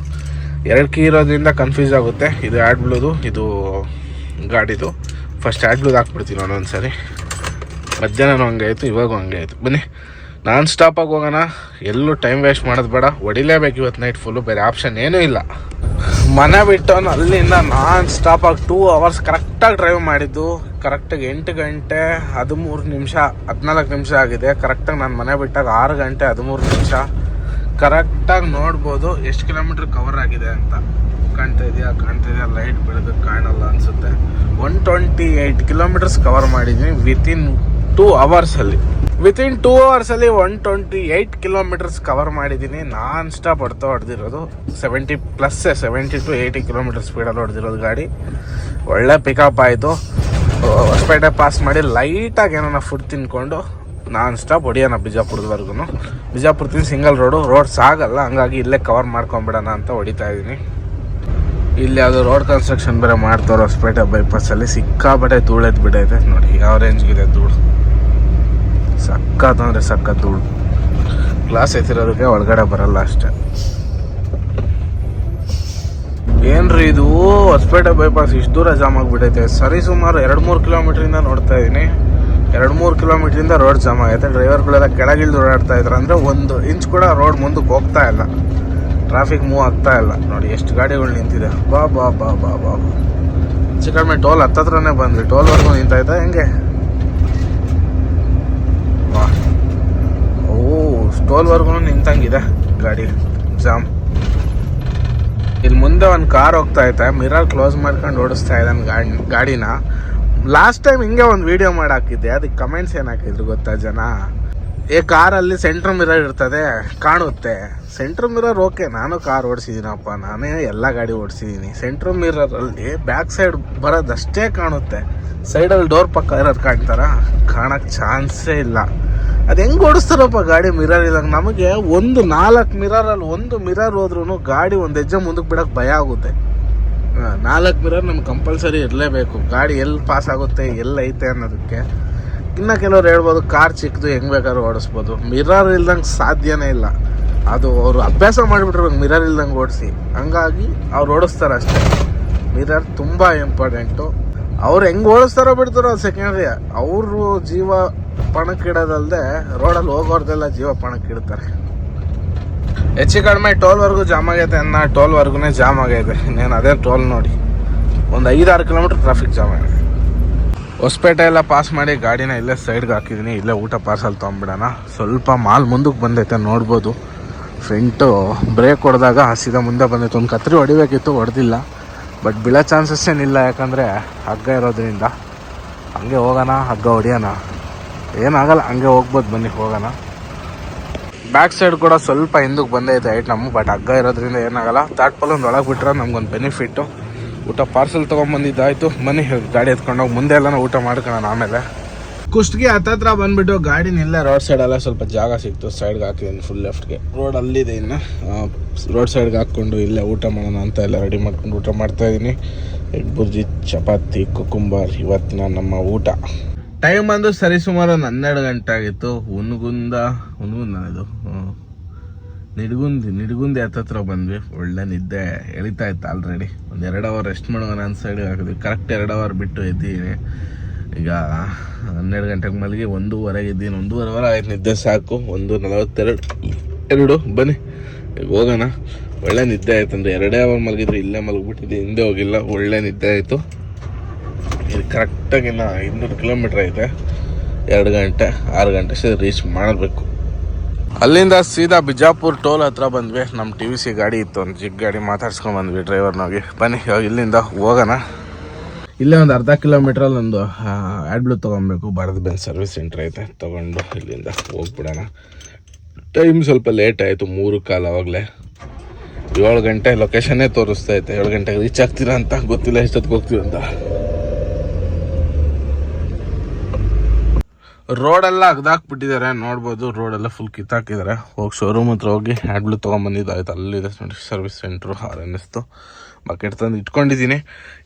2 ಕೀ ಇರೋದ್ರಿಂದ ಕನ್ಫ್ಯೂಸ್ ಆಗುತ್ತೆ. ಇದು ಆ್ಯಡ್ ಬ್ಲೂದು, ಇದು ಗಾಡಿದು. ಫಸ್ಟ್ ಆ್ಯಡ್ ಬ್ಲೂದು ಹಾಕ್ಬಿಡ್ತೀನಿ ಒಂದೊಂದು ಸರಿ. ಮಧ್ಯಾಹ್ನ ಹಂಗೆ ಆಯಿತು, ಇವಾಗೂ ಹಂಗೆ ಆಯಿತು. ಬನ್ನಿ ನಾನ್ ಸ್ಟಾಪಾಗಿ ಹೋಗೋಣ. ಎಲ್ಲೂ ಟೈಮ್ ವೇಸ್ಟ್ ಮಾಡೋದು ಬೇಡ, ಹೊಡಿಲೇಬೇಕು ಇವತ್ತು ನೈಟ್ ಫುಲ್ಲು. ಬೇರೆ ಆಪ್ಷನ್ ಏನೂ ಇಲ್ಲ. ಮನೆ ಬಿಟ್ಟು ಅಲ್ಲಿಂದ ನಾನ್ ಸ್ಟಾಪಾಗಿ 2 ಅವರ್ಸ್ ಕರೆಕ್ಟಾಗಿ ಡ್ರೈವ್ ಮಾಡಿದ್ದು. ಕರೆಕ್ಟಾಗಿ 8 ಗಂಟೆ 13 ನಿಮಿಷ 14 ನಿಮಿಷ ಆಗಿದೆ. ಕರೆಕ್ಟಾಗಿ ನಾನು ಮನೆ ಬಿಟ್ಟಾಗ 6 ಗಂಟೆ 13 ನಿಮಿಷ. ಕರೆಕ್ಟಾಗಿ ನೋಡ್ಬೋದು ಎಷ್ಟು ಕಿಲೋಮೀಟ್ರ್ ಕವರ್ ಆಗಿದೆ ಅಂತ. ಕಾಣ್ತಾ ಇದೆಯಾ? ಲೈಟ್ ಬೆಳಗ್ಗೆ ಕಾಣಲ್ಲ ಅನಿಸುತ್ತೆ. 128 ಕಿಲೋಮೀಟರ್ಸ್ ಕವರ್ ಮಾಡಿದ್ದೀನಿ ವಿತಿನ್ 2 ಅವರ್ಸಲ್ಲಿ. 128 ಕಿಲೋಮೀಟರ್ಸ್ ಕವರ್ ಮಾಡಿದ್ದೀನಿ. ನಾನ್ ಸ್ಟಾಪ್ ಹೊಡೆದಿರೋದು 70 to 80 ಕಿಲೋಮೀಟರ್ ಸ್ಪೀಡಲ್ಲಿ ಹೊಡೆದಿರೋದು ಗಾಡಿ. ಒಳ್ಳೆ ಪಿಕಪ್ ಆಯಿತು. ಹೊಸಪೇಟೆ ಪಾಸ್ ಮಾಡಿ ಲೈಟಾಗಿ ಏನಾರ ಫುಡ್ ತಿನ್ಕೊಂಡು ನಾನ್ ಸ್ಟಾಪ್ ಹೊಡಿಯೋಣ ಬಿಜಾಪುರದವರೆಗೂ. ಬಿಜಾಪುರದಿಂದ ಸಿಂಗಲ್ ರೋಡ್ಸ್ ಆಗಲ್ಲ, ಹಂಗಾಗಿ ಇಲ್ಲೇ ಕವರ್ ಮಾಡ್ಕೊಂಬಿಡೋಣ ಅಂತ ಹೊಡಿತಾ ಇದ್ದೀನಿ. ಇಲ್ಲಿ ಅದು ರೋಡ್ ಕನ್ಸ್ಟ್ರಕ್ಷನ್ ಬೇರೆ ಮಾಡ್ತಾರೋ ಹೊಸಪೇಟೆ ಬೈಪಾಸಲ್ಲಿ. ಸಿಕ್ಕಾಪಟ್ಟೆ ಧೂಳೆದ್ದು ಬಿಡೈತೆ ನೋಡಿ, ಯಾವ ರೇಂಜ್ಗಿದೆ ಧೂಳು. ಸಕ್ಕತ್ ಧೂಳು. ಗ್ಲಾಸ್ ಎತ್ತಿರೋದಕ್ಕೆ ಒಳಗಡೆ ಬರಲ್ಲ ಅಷ್ಟೇ. ಏನ್ರಿ ಇದು ಹೊಸಪೇಟೆ ಬೈಪಾಸ್ ಇಷ್ಟು ದೂರ ಜಾಮ್ ಆಗಿಬಿಟ್ಟೈತೆ. ಸರಿ ಸುಮಾರು 2-3 ಕಿಲೋಮೀಟ್ರಿಂದ ನೋಡ್ತಾ ಇದ್ದೀನಿ. 2-3 ಕಿಲೋಮೀಟ್ರಿಂದ ರೋಡ್ ಜಾಮ್ ಆಗೈತೆ. ಡ್ರೈವರ್ಗಳೆಲ್ಲ ಕೆಳಗಿಳಿದು ಓಡಾಡ್ತಾ ಇದ್ರು. ಅಂದರೆ 1 ಇಂಚ್ ಕೂಡ ರೋಡ್ ಮುಂದಕ್ಕೆ ಹೋಗ್ತಾ ಇಲ್ಲ, ಟ್ರಾಫಿಕ್ ಮೂವ್ ಆಗ್ತಾ ಇಲ್ಲ. ನೋಡಿ ಎಷ್ಟು ಗಾಡಿಗಳು ನಿಂತಿದೆ. ಬಾ ಚಿಕ್ಕಮ್ಮೆ ಟೋಲ್ ಹತ್ತತ್ರನೇ ಬಂದ್ವಿ. ಟೋಲ್ವರೆಗೂ ನಿಂತಾಯ್ತಾ ಹೆಂಗೆ? ವಾ, ಟೋಲ್ವರೆಗೂ ನಿಂತಂಗಿದೆ ಗಾಡಿ ಜಾಮ್. ಇಲ್ಲಿ ಮುಂದೆ ಒಂದು ಕಾರ್ ಹೋಗ್ತಾ ಐತೆ. ಮಿರರ್ ಕ್ಲೋಸ್ ಮಾಡ್ಕೊಂಡು ಓಡಿಸ್ತಾ ಇದ್ದಾನೆ ಗಾಡಿನ. ಲಾಸ್ಟ್ ಟೈಮ್ ಹಿಂಗೆ ಒಂದು ವಿಡಿಯೋ ಮಾಡಿ ಹಾಕಿದ್ದೆ. ಅದಕ್ಕೆ ಕಮೆಂಟ್ಸ್ ಏನು ಹಾಕಿದ್ರು ಗೊತ್ತಾ ಜನ? ಕಾರಲ್ಲಿ ಸೆಂಟ್ರ್ ಮಿರರ್ ಇರ್ತದೆ, ಕಾಣುತ್ತೆ. ಸೆಂಟ್ರ್ ಮಿರರ್ ಓಕೆ, ನಾನು ಕಾರ್ ಓಡಿಸಿದ್ದೀನಪ್ಪ, ನಾನೇ ಎಲ್ಲ ಗಾಡಿ ಓಡಿಸಿದ್ದೀನಿ. ಸೆಂಟ್ರ್ ಮಿರರಲ್ಲಿ ಬ್ಯಾಕ್ ಸೈಡ್ ಬರೋದಷ್ಟೇ ಕಾಣುತ್ತೆ. ಸೈಡಲ್ಲಿ ಡೋರ್ ಪಕ್ಕ ಇರೋದು ಕಾಣೋಕ್ಕೆ ಚಾನ್ಸೇ ಇಲ್ಲ. ಅದು ಹೆಂಗೆ ಓಡಿಸ್ತಾರಪ್ಪ ಗಾಡಿ ಮಿರರ್ ಇದ್ದಂಗೆ? ನಮಗೆ 4 ಮಿರರಲ್ಲಿ 1 ಮಿರರ್ ಹೋದ್ರೂ ಗಾಡಿ ಒಂದು ಹೆಜ್ಜೆ ಮುಂದಕ್ಕೆ ಬಿಡೋಕ್ಕೆ ಭಯ ಆಗುತ್ತೆ. 4 ಮಿರರ್ ನಮ್ಗೆ ಕಂಪಲ್ಸರಿ ಇರಲೇಬೇಕು. ಗಾಡಿ ಎಲ್ಲಿ ಪಾಸ್ ಆಗುತ್ತೆ, ಎಲ್ಲೈತೆ ಅನ್ನೋದಕ್ಕೆ. ಇನ್ನು ಕೆಲವ್ರು ಹೇಳ್ಬೋದು ಕಾರ್ ಚಿಕ್ಕದು ಹೆಂಗೆ ಬೇಕಾದ್ರೂ ಓಡಿಸ್ಬೋದು. ಮಿರರ್ ಇಲ್ದಂಗೆ ಸಾಧ್ಯನೇ ಇಲ್ಲ. ಅದು ಅವರು ಅಭ್ಯಾಸ ಮಾಡಿಬಿಟ್ರು ಮಿರರ್ ಇಲ್ದಂಗೆ ಓಡಿಸಿ, ಹಂಗಾಗಿ ಅವ್ರು ಓಡಿಸ್ತಾರೆ ಅಷ್ಟೇ. ಮಿರರ್ ತುಂಬ ಇಂಪಾರ್ಟೆಂಟು. ಅವ್ರು ಹೆಂಗೆ ಓಡಿಸ್ತಾರೋ ಬಿಡ್ತಾರೋ ಅದು ಸೆಕೆಂಡ್ರಿ. ಅವರು ಜೀವ ಪಣಕ್ಕಿಡೋದಲ್ಲದೆ ರೋಡಲ್ಲಿ ಹೋಗೋರ್ದೆಲ್ಲ ಜೀವ ಪಣಕ್ಕಿಡ್ತಾರೆ. ಹೆಚ್ಚು ಕಡಿಮೆ ಟೋಲ್ವರೆಗೂ ಜಾಮ್ ಆಗೈತೆ ಟೋಲ್ವರೆಗೂ ಜಾಮ್ ಆಗೈತೆ. ಇನ್ನೇನು ಅದೇ ಟೋಲ್ ನೋಡಿ, ಒಂದು 5-6 ಕಿಲೋಮೀಟ್ರ್ ಟ್ರಾಫಿಕ್ ಜಾಮ್ ಆಗಿದೆ. ಹೊಸಪೇಟೆ ಎಲ್ಲ ಪಾಸ್ ಮಾಡಿ ಗಾಡಿನ ಇಲ್ಲೇ ಸೈಡ್ಗೆ ಹಾಕಿದ್ದೀನಿ. ಇಲ್ಲೇ ಊಟ ಪಾರ್ಸಲ್ ತೊಗೊಂಬಿಡೋಣ. ಸ್ವಲ್ಪ ಮಾಲ್ ಮುಂದಕ್ಕೆ ಬಂದೈತೆ ನೋಡ್ಬೋದು. ಫ್ರಂಟು ಬ್ರೇಕ್ ಹೊಡೆದಾಗ ಸೀದಾ ಮುಂದೆ ಬಂದೈತೆ. ಒಂದು ಕತ್ರಿ ಹೊಡಿಬೇಕಿತ್ತು, ಹೊಡೆದಿಲ್ಲ. ಬಟ್ ಬೀಳೋ ಚಾನ್ಸಸ್ ಏನಿಲ್ಲ, ಯಾಕಂದರೆ ಹಗ್ಗ ಇರೋದ್ರಿಂದ. ಹಂಗೆ ಹೋಗೋಣ, ಹಗ್ಗ ಹೊಡಿಯೋಣ, ಏನಾಗಲ್ಲ, ಹಂಗೆ ಹೋಗ್ಬೋದು. ಬನ್ನಿ ಹೋಗೋಣ. ಬ್ಯಾಕ್ ಸೈಡ್ ಕೂಡ ಸ್ವಲ್ಪ ಹಿಂದಕ್ಕೆ ಬಂದೈತೆ ಐಟಮ್, ಬಟ್ ಹಗ್ಗ ಇರೋದ್ರಿಂದ ಏನಾಗಲ್ಲ. ತಾಟ್ಪಲ್ ಒಂದು ಒಳಗೆ ಬಿಟ್ರೆ ನಮ್ಗೊಂದು ಬೆನಿಫಿಟ್ಟು. ಊಟ ಪಾರ್ಸೆಲ್ ತೊಗೊಂಬಂದಿದ್ದಾಯಿತು. ಬನ್ನಿ ಗಾಡಿ ಎತ್ಕೊಂಡೋಗಿ ಮುಂದೆ ಎಲ್ಲ ಊಟ ಮಾಡ್ಕೊಳ್ಳೋಣ. ಆಮೇಲೆ ಕುಷ್ಟಗಿ ಹತ್ತತ್ರ ಬಂದುಬಿಟ್ಟು ಗಾಡಿ ನಿಲ್ಲ ರೋಡ್ ಸೈಡೆಲ್ಲ ಸ್ವಲ್ಪ ಜಾಗ ಸಿಕ್ತು, ಸೈಡ್ಗೆ ಹಾಕಿದ್ದೀನಿ ಫುಲ್ ಲೆಫ್ಟ್ಗೆ. ರೋಡ್ ಅಲ್ಲಿದೆ, ಇನ್ನು ರೋಡ್ ಸೈಡ್ಗೆ ಹಾಕ್ಕೊಂಡು ಇಲ್ಲೇ ಊಟ ಮಾಡೋಣ ಅಂತ ಎಲ್ಲ ರೆಡಿ ಮಾಡ್ಕೊಂಡು ಊಟ ಮಾಡ್ತಾಯಿದ್ದೀನಿ. ಎಗ್ ಬುರ್ಜಿ, ಚಪಾತಿ, ಕುಕುಂಬರ್ ಇವತ್ತಿನ ನಮ್ಮ ಊಟ. ಟೈಮ್ ಬಂದು ಸರಿಸುಮಾರು 12 ಗಂಟೆ ಆಗಿತ್ತು. ಹುನಗುಂದ ಇದು ನಿಡಗುಂದಿ ಹತ್ತತ್ರ ಬಂದ್ವಿ. ಒಳ್ಳೆ ನಿದ್ದೆ ಎಳಿತಾ ಇತ್ತು ಆಲ್ರೆಡಿ. ಒಂದು 2 ಅವರ್ ರೆಸ್ಟ್ ಮಾಡೋಣ ಅಂತ ಸೈಡ್ಗೆ ಹಾಕಿದ್ವಿ. ಕರೆಕ್ಟ್ 2 ಅವರ್ ಬಿಟ್ಟು ಎದ್ದೀನಿ. ಈಗ 12 ಗಂಟೆಗೆ ಮಲಗಿ 1:30 ಇದ್ದೀನಿ. 1:30 ಅವರ್ ಆಯ್ತು ನಿದ್ದೆ ಸಾಕು. 1:42 ಬನ್ನಿ ಈಗ ಹೋಗೋಣ. ಒಳ್ಳೆ ನಿದ್ದೆ ಆಯ್ತು. ಅಂದರೆ 2 ಅವರ್ ಮಲಗಿದ್ರೆ ಇಲ್ಲೇ ಮಲಗಿಬಿಟ್ಟಿದ್ದೆ, ಹಿಂದೆ ಹೋಗಿಲ್ಲ. ಒಳ್ಳೆ ನಿದ್ದೆ ಆಯಿತು. ಇದು ಕರೆಕ್ಟಾಗಿ 200 ಕಿಲೋಮೀಟ್ರ್ ಐತೆ. 2 ಗಂಟೆ 6 ಗಂಟೆ ಅಷ್ಟೇ ರೀಚ್ ಮಾಡಬೇಕು. ಅಲ್ಲಿಂದ ಸೀದಾ ಬಿಜಾಪುರ ಟೋಲ್ ಹತ್ರ ಬಂದ್ವಿ. ನಮ್ಮ TVC ಗಾಡಿ ಇತ್ತು, ಒಂದು ಜಿಗ್ ಗಾಡಿ ಮಾತಾಡ್ಸ್ಕೊಂಡು ಬಂದ್ವಿ ಡ್ರೈವರ್ನಾಗಿ. ಬನ್ನಿ ಇವಾಗ ಇಲ್ಲಿಂದ ಹೋಗೋಣ. ಇಲ್ಲೇ ಒಂದು ಅರ್ಧ ಕಿಲೋಮೀಟ್ರಲ್ಲಿ ಒಂದು ಆ್ಯಡ್ಬ್ಲೂ ತೊಗೊಬೇಕು. ಭಾರತ್ ಬೆಂಜ್ ಸರ್ವಿಸ್ ಸೆಂಟ್ರ್ ಐತೆ, ತೊಗೊಂಡು ಇಲ್ಲಿಂದ ಹೋಗ್ಬಿಡೋಣ. ಟೈಮ್ ಸ್ವಲ್ಪ ಲೇಟ್ ಆಯಿತು, 3:15 ಆವಾಗಲೇ. 7 ಗಂಟೆ ಲೊಕೇಶನ್ನೇ ತೋರಿಸ್ತಾ ಐತೆ. 7 ಗಂಟೆಗೆ ರೀಚ್ ಆಗ್ತೀರಾ ಅಂತ ಗೊತ್ತಿಲ್ಲ, ಎಷ್ಟೊತ್ತಿಗೆ ಹೋಗ್ತೀವಿ ಅಂತ. ರೋಡೆಲ್ಲ ಅಗ್ದಾಕ್ಬಿಟ್ಟಿದ್ದಾರೆ, ನೋಡ್ಬೋದು. ರೋಡೆಲ್ಲ ಫುಲ್ ಕಿತ್ತಾಕಿದ್ದಾರೆ. ಹೋಗಿ ಶೋರೂಮ್ ಹತ್ರ ಹೋಗಿ ಆ್ಯಡ್ಬ್ಲೂ ತೊಗೊಂಬಂದಿದ್ದಾಯ್ತು. ಅಲ್ಲಿದೆ ನೋಡಿ ಸರ್ವಿಸ್ ಸೆಂಟ್ರು. RNSದು ಬಕೆಟ್ ತಂದು ಇಟ್ಕೊಂಡಿದ್ದೀನಿ.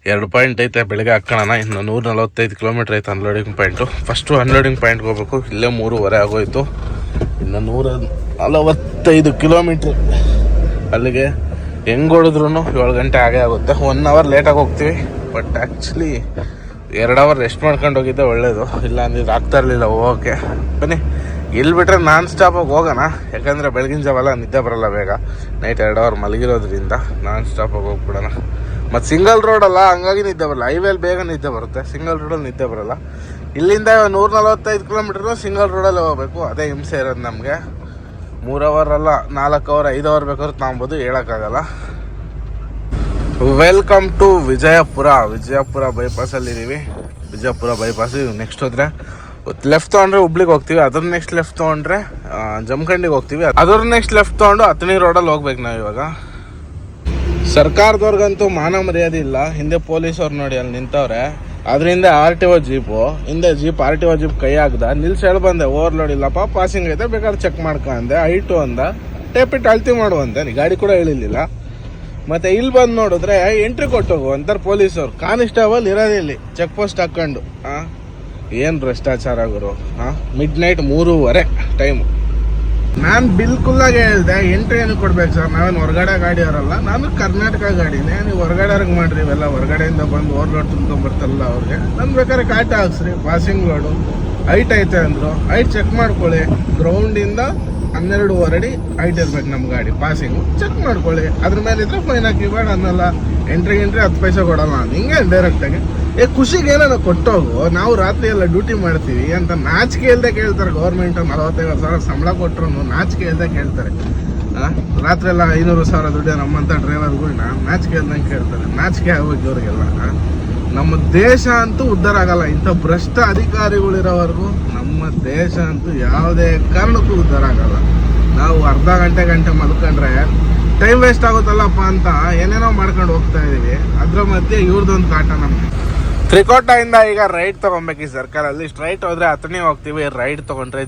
2 ಪಾಯಿಂಟ್ ಐತೆ, ಬೆಳಗ್ಗೆ ಹಾಕೋಣ. ಇನ್ನು 145 ಕಿಲೋಮೀಟ್ರ್ ಐತೆ ಅನ್ಲೋಡಿಂಗ್ ಪಾಯಿಂಟು. ಫಸ್ಟು ಅನ್ಲೋಡಿಂಗ್ ಪಾಯಿಂಟ್ಗೆ ಹೋಗ್ಬೇಕು. ಇಲ್ಲೇ 3:30 ಆಗೋಯ್ತು. ಇನ್ನು 145 ಕಿಲೋಮೀಟ್ರ್ ಅಲ್ಲಿಗೆ. ಹೆಂಗೆ ಹೊಡಿದ್ರು 7 ಗಂಟೆ ಆಗೇ ಆಗುತ್ತೆ. 1 ಅವರ್ ಲೇಟಾಗಿ ಹೋಗ್ತೀವಿ. ಬಟ್ ಆ್ಯಕ್ಚುಲಿ 2 ಅವರ್ ರೆಸ್ಟ್ ಮಾಡ್ಕೊಂಡು ಹೋಗಿದ್ದೆ ಒಳ್ಳೇದು. ಇಲ್ಲ ಅಂದಿದ್ದು ಆಗ್ತಾ ಇರಲಿಲ್ಲ ಹೋಗೋಕ್ಕೆ. ಬನ್ನಿ ಇಲ್ಲಿ ಬಿಟ್ಟರೆ ನಾನ್ ಸ್ಟಾಪಾಗಿ ಹೋಗೋಣ. ಯಾಕಂದರೆ ಬೆಳಗಿನ ಜಾವಲ್ಲ ನಿದ್ದೆ ಬರೋಲ್ಲ ಬೇಗ. ನೈಟ್ 2 ಅವರ್ ಮಲಗಿರೋದ್ರಿಂದ ನಾನ್ ಸ್ಟಾಪಾಗಿ ಹೋಗ್ಬಿಡೋಣ. ಮತ್ತು ಸಿಂಗಲ್ ರೋಡಲ್ಲ, ಹಂಗಾಗಿ ನಿದ್ದೆ ಬರಲ್ಲ. ಹೈವೇಲಿ ಬೇಗ ನಿದ್ದೆ ಬರುತ್ತೆ, ಸಿಂಗಲ್ ರೋಡಲ್ಲಿ ನಿದ್ದೆ ಬರೋಲ್ಲ. ಇಲ್ಲಿಂದ 145 ಕಿಲೋಮೀಟ್ರ್ ಸಿಂಗಲ್ ರೋಡಲ್ಲಿ ಹೋಗಬೇಕು. ಅದೇ ಹಿಂಸೆ ಇರೋದು ನಮಗೆ. 3 ಅವರ್ ಅಲ್ಲ, 4 ಅವರ್ 5 ಅವರ್ ಬೇಕಾದ್ರೂ ತೊಗೊಬೋದು, ಹೇಳೋಕ್ಕಾಗಲ್ಲ. ವೆಲ್ಕಮ್ ಟು ವಿಜಯಪುರ ಬೈಪಾಸಲ್ಲಿದ್ದೀವಿ. ವಿಜಯಪುರ ಬೈಪಾಸ್ ನೆಕ್ಸ್ಟ್ ಹೋದರೆ ಲೆಫ್ಟ್ ತೊಗೊಂಡ್ರೆ ಹುಬ್ಳಿಗೆ ಹೋಗ್ತೀವಿ. ಅದ್ರ ನೆಕ್ಸ್ಟ್ ಲೆಫ್ಟ್ ತೊಗೊಂಡ್ರೆ ಜಮಖಂಡಿಗೆ ಹೋಗ್ತೀವಿ. ಅದ್ರ ನೆಕ್ಸ್ಟ್ ಲೆಫ್ಟ್ ತೊಗೊಂಡು ಹತ್ತನೇ ರೋಡಲ್ಲಿ ಹೋಗ್ಬೇಕು ನಾವು ಇವಾಗ. ಸರ್ಕಾರದವ್ರಿಗಂತೂ ಮಾನ ಮರ್ಯಾದೆ ಇಲ್ಲ. ಹಿಂದೆ ಪೊಲೀಸವ್ರು ನೋಡಿ ಅಲ್ಲಿ ನಿಂತವ್ರೆ. ಅದರಿಂದ RTO ಜೀಪು, ಹಿಂದೆ ಜೀಪ್ RTO ಜೀಪ್ ಕೈ ಹಾಕ್ದ. ನಿಲ್ಸಿ ಹೇಳಿ ಬಂದೆ, ಓವರ್ಲೋಡ್ ಇಲ್ಲಪ್ಪ, ಪಾಸಿಂಗ್ ಐತೆ, ಬೇಕಾದ್ರೆ ಚೆಕ್ ಮಾಡ್ಕೊ ಅಂದೆ. ಐಟು ಅಂದ, ಟೇಪಿಟ್ಟು ಅಳ್ತಿ ಮಾಡುವಂತೆ. ಗಾಡಿ ಕೂಡ ಹೇಳಿಲ್ಲ. ಮತ್ತು ಇಲ್ಲಿ ಬಂದು ನೋಡಿದ್ರೆ ಎಂಟ್ರಿ ಕೊಟ್ಟೋಗು ಅಂತಾರೆ ಪೊಲೀಸವ್ರು. ಕಾನಿಸ್ಟೇಬಲ್ ಇರೋದೇ ಇಲ್ಲಿ ಚೆಕ್ ಪೋಸ್ಟ್ ಹಾಕ್ಕೊಂಡು. ಏನು ಭ್ರಷ್ಟಾಚಾರ ಗುರು. Mid night 3:30 time. ನಾನು ಬಿಲ್ಕುಲ್ಲಾಗಿ ಹೇಳಿದೆ, ಎಂಟ್ರಿ ಏನು ಕೊಡ್ಬೇಕು ಸರ್, ನಾವೇನು ಹೊರಗಡೆ ಗಾಡಿ ಅವರಲ್ಲ, ನಾನು ಕರ್ನಾಟಕ ಗಾಡಿನೇ, ನೀವು ಹೊರಗಡೆಯವ್ರಿಗೆ ಮಾಡಿರಿ. ಇವೆಲ್ಲ ಹೊರಗಡೆಯಿಂದ ಬಂದು ಓವರ್ಲೋಡ್ ತುಂಬ್ಕೊಂಡ್ಬರ್ತಾರಲ್ಲ ಅವ್ರಿಗೆ. ನಾನು ಬೇಕಾದ್ರೆ ಕಾಟ ಹಾಕ್ಸ್ರಿ, ಪಾಸಿಂಗ್ ಲೋಡು ಹೈಟ್ ಐತೆ ಅಂದರು. ಹೈಟ್ ಚೆಕ್ ಮಾಡ್ಕೊಳ್ಳಿ. ಗ್ರೌಂಡಿಂದ 12.5 ಅಡಿ ಹೈಟ್ ಇರ್ಬೇಕು ನಮ್ಮ ಗಾಡಿ. ಪಾಸಿಂಗು ಚೆಕ್ ಮಾಡ್ಕೊಳ್ಳಿ. ಅದ್ರ ಮೇಲೆ ಇದ್ರೆ ಫೈನ್ ಹಾಕಿ, ಬೇಡ ಅನ್ನಲ್ಲ. ಎಂಟ್ರಿ 10 ಪೈಸೆ ಕೊಡಲ್ಲ ನಾನು. ಹಿಂಗೆ ಡೈರೆಕ್ಟಾಗಿ ಖುಷಿಗೆ ಏನಾರ ಕೊಟ್ಟೋಗು, ನಾವು ರಾತ್ರಿ ಎಲ್ಲ ಡ್ಯೂಟಿ ಮಾಡ್ತೀವಿ ಅಂತ ನಾಚಿಕೆ ಇಲ್ಲದೆ ಕೇಳ್ತಾರೆ. ಗೌರ್ಮೆಂಟ್ 45,000 ಸಂಬಳ ಕೊಟ್ಟರು ನಾಚಿಕೆ ಇಲ್ಲದೆ ಕೇಳ್ತಾರೆ. ರಾತ್ರಿ ಎಲ್ಲ 500,000 ದುಡ್ಡು ನಮ್ಮಂಥ ಡ್ರೈವರ್ಗಳನ್ನ ನಾಚಿಕೆ ಇಲ್ದಂಗೆ ಕೇಳ್ತಾರೆ. ನಾಚಿಕೆ ಆಗೋದು ಇವ್ರಿಗೆಲ್ಲ. ನಮ್ಮ ದೇಶ ಅಂತೂ ಉದ್ಧಾರ ಆಗಲ್ಲ. ಇಂಥ ಭ್ರಷ್ಟ ಅಧಿಕಾರಿಗಳಿರೋವರೆಗೂ ನಮ್ಮ ದೇಶ ಅಂತೂ ಯಾವುದೇ ಕಾರಣಕ್ಕೂ ಉದ್ಧಾರ ಆಗಲ್ಲ. ನಾವು ಅರ್ಧ ಗಂಟೆ ಮಲ್ಕೊಂಡ್ರೆ ಟೈಮ್ ವೇಸ್ಟ್ ಆಗುತ್ತಲ್ಲಪ್ಪ ಅಂತ ಏನೇನೋ ಮಾಡ್ಕೊಂಡು ಹೋಗ್ತಾ ಇದೀವಿ. ಅದ್ರ ಮಧ್ಯೆ ಇವ್ರದ್ದೊಂದು ಕಾಟ ನಮ್ಗೆ. ತ್ರಿಕೋಟದಿಂದ ಈಗ ರೈಟ್ ತೊಗೊಬೇಕು. ಈ ಸರ್ಕಲಲ್ಲಿ ಸ್ಟ್ರೈಟ್ ಹೋದ್ರೆ ಹತ್ತನೇ ಹೋಗ್ತೀವಿ. ರೈಟ್ ತೊಗೊಂಡ್ರೆ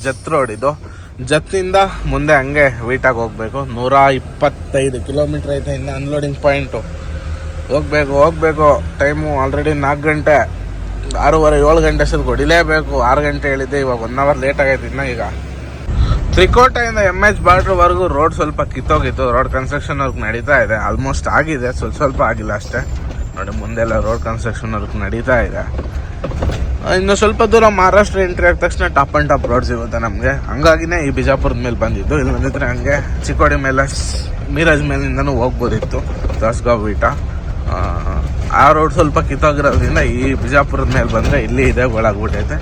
ಜತ್ ರೋಡ್ ಇದು. ಜತ್ತಿಂದ ಮುಂದೆ ಹಂಗೆ ವೀಟಾಗಿ ಹೋಗ್ಬೇಕು. 125 ಕಿಲೋಮೀಟ್ರ್ ಐತೆ. ಇನ್ನು ಅನ್ಲೋಡಿಂಗ್ ಪಾಯಿಂಟು. ಹೋಗ್ಬೇಕು. ಟೈಮು ಆಲ್ರೆಡಿ 4 ಗಂಟೆ. 6:30 7 ಗಂಟೆ ಅಷ್ಟೊತ್ತು ಹೊಡಿಲೇಬೇಕು. 6 ಗಂಟೆ ಹೇಳಿದ್ದೆ, ಇವಾಗ 1 ಅವರ್ ಲೇಟ್ ಆಗೈತೆ. ಇನ್ನು ಈಗ ತ್ರಿಕೋಟೆಯಿಂದ MH ಬಾರ್ಡ್ರ್ವರೆಗೂ ರೋಡ್ ಸ್ವಲ್ಪ ಕಿತ್ತೋಗಿತ್ತು. ರೋಡ್ ಕನ್ಸ್ಟ್ರಕ್ಷನ್ ವರ್ಕ್ ನಡೀತಾ ಇದೆ. ಆಲ್ಮೋಸ್ಟ್ ಆಗಿದೆ, ಸ್ವಲ್ಪ ಆಗಿಲ್ಲ ಅಷ್ಟೇ. ನೋಡಿ ಮುಂದೆಲ್ಲ ರೋಡ್ ಕನ್ಸ್ಟ್ರಕ್ಷನ್ ವರ್ಕ್ ನಡೀತಾ ಇದೆ. ಇನ್ನು ಸ್ವಲ್ಪ ದೂರ ಮಹಾರಾಷ್ಟ್ರ ಎಂಟ್ರಿ ಆದ ತಕ್ಷಣ ಟಾಪ್ ಆ್ಯಂಡ್ ಟಾಪ್ ರೋಡ್ ಸಿಗುತ್ತೆ ನಮಗೆ. ಹಂಗಾಗಿನೇ ಈ ಬಿಜಾಪುರದ ಮೇಲೆ ಬಂದಿದ್ದು. ಇಲ್ಲಿ ಬಂದಿದ್ರೆ ಹಂಗೆ ಚಿಕ್ಕೋಡಿ ಮೇಲೆ ಮೀರಾಜ್ ಮೇಲಿಂದನೂ ಹೋಗ್ಬೋದಿತ್ತು. ದಸ್ಗಾವ್ ವೀಟ ಆ ರೋಡ್ ಸ್ವಲ್ಪ ಕಿತ್ತೋಗಿರೋದ್ರಿಂದ ಈ ಬಿಜಾಪುರದ ಮೇಲೆ ಬಂದರೆ ಇಲ್ಲಿ ಇದೆ ಒಳಗ್ಬಿಟ್ಟೈತೆ.